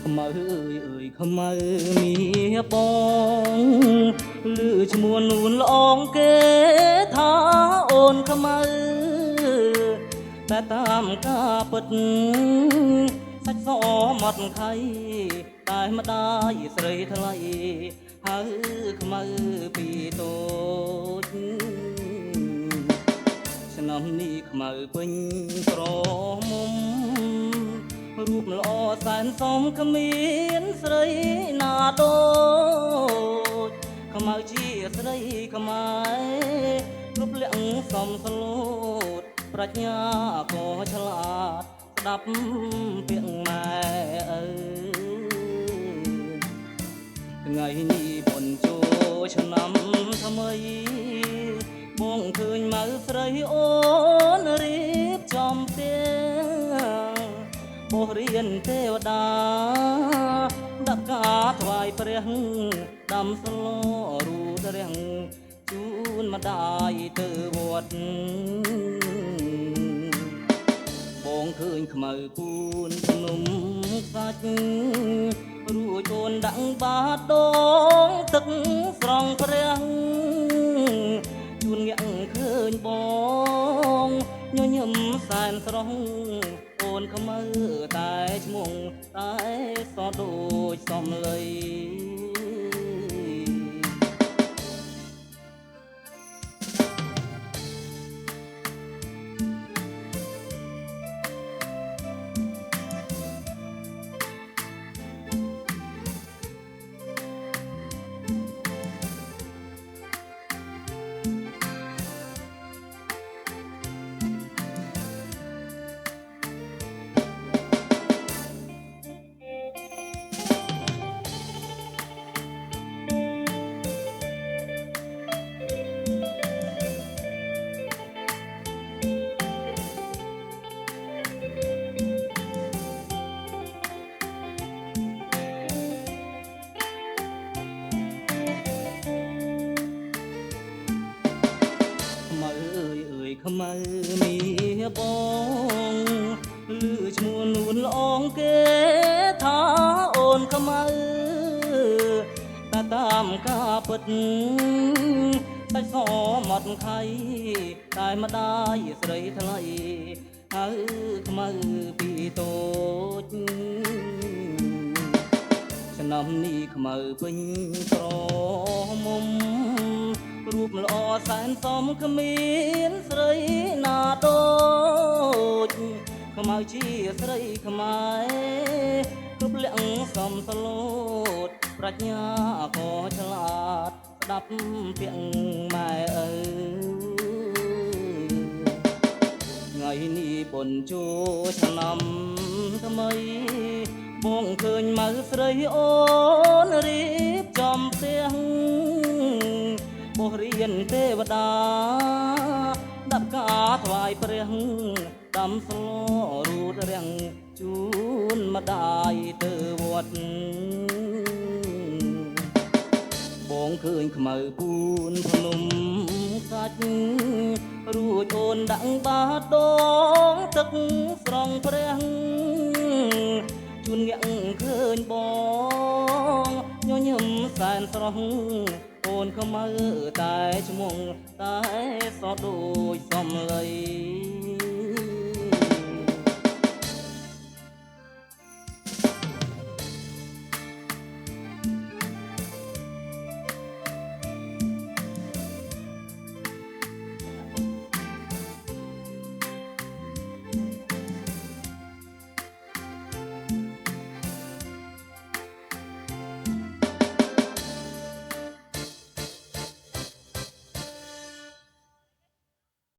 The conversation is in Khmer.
ខ្មៅអើយខ្មៅមាបងឮឈ្មោះនួនល្អងគេថាអូនខ្មៅតែតាមការពិតសាច់សមាត់ខៃតែម្ដាយស្រីថ្លៃហៅខ្មៅពីតូចឆ្នាំនេះខ្មៅពេញក្រមុំរូបល្អសែនសមគ្មានស្រីណាដូចខ្មៅជាស្រីខ្មែរគ្រប់លក្ខសមស្លូតប្រាជ្ញាក៏ឆ្លាតស្ដាប់ពាក្យម៉ែឪថ្ងៃនេះបុណ្យចូលឆ្នាំថ្មីបងឃើញម៉ៅស្រីអូនរៀបចំផ្ទះបោះរៀនទេវតាដាក់ការថ្វាយព្រះដាំស្លរូតរាំងជូនម្ដាយទៅវត្តបងឃើញខ្មៅពូនភ្នំសាច់រួចអូនដាក់បាតដងទឹកស្រង់ព្រះជួនងាក់ឃើញបងញញឹមសែនស្រស់អូនខ្មៅតែឈ្មោះតែសដូចសំឡីខ្មៅមាបងឮឈ្មោះនួនល្អងគេថាអូនខ្មៅតែតាមការពិតសាច់សមាត់ខៃតែម្ដាយស្រីថ្លៃហៅខ្មៅពីតូចឆ្នាំនេះខ្មៅពេញក្រមុំរូបល្អសែនសមគ្មានស្រីណាដូចខ្មៅជាស្រីខ្មែរគ្រប់លក្ខសមស្លូតប្រាជ្ញាក៏ឆ្លាតស្ដាប់ពាក្យម៉ែឪថ្ងៃនេះបុណ្យចូលឆ្នាំថ្មីបងឃើញម៉ៅស្រីអូនរៀបចំផ្ទះបោះរៀនទេវតាដាក់ការថ្វាយព្រះដាំស្លរូតរាំងជូនម្ដាយទៅវត្តបងឃើញខ្មៅពូនភ្នំសាច់រួចអូនដាក់បាតដងទឹកស្រង់ព្រះជួនងាក់ឃើញបងញញឹមសែនស្រស់អូនខ្មៅតែឈ្មោះតែសដូចសំឡី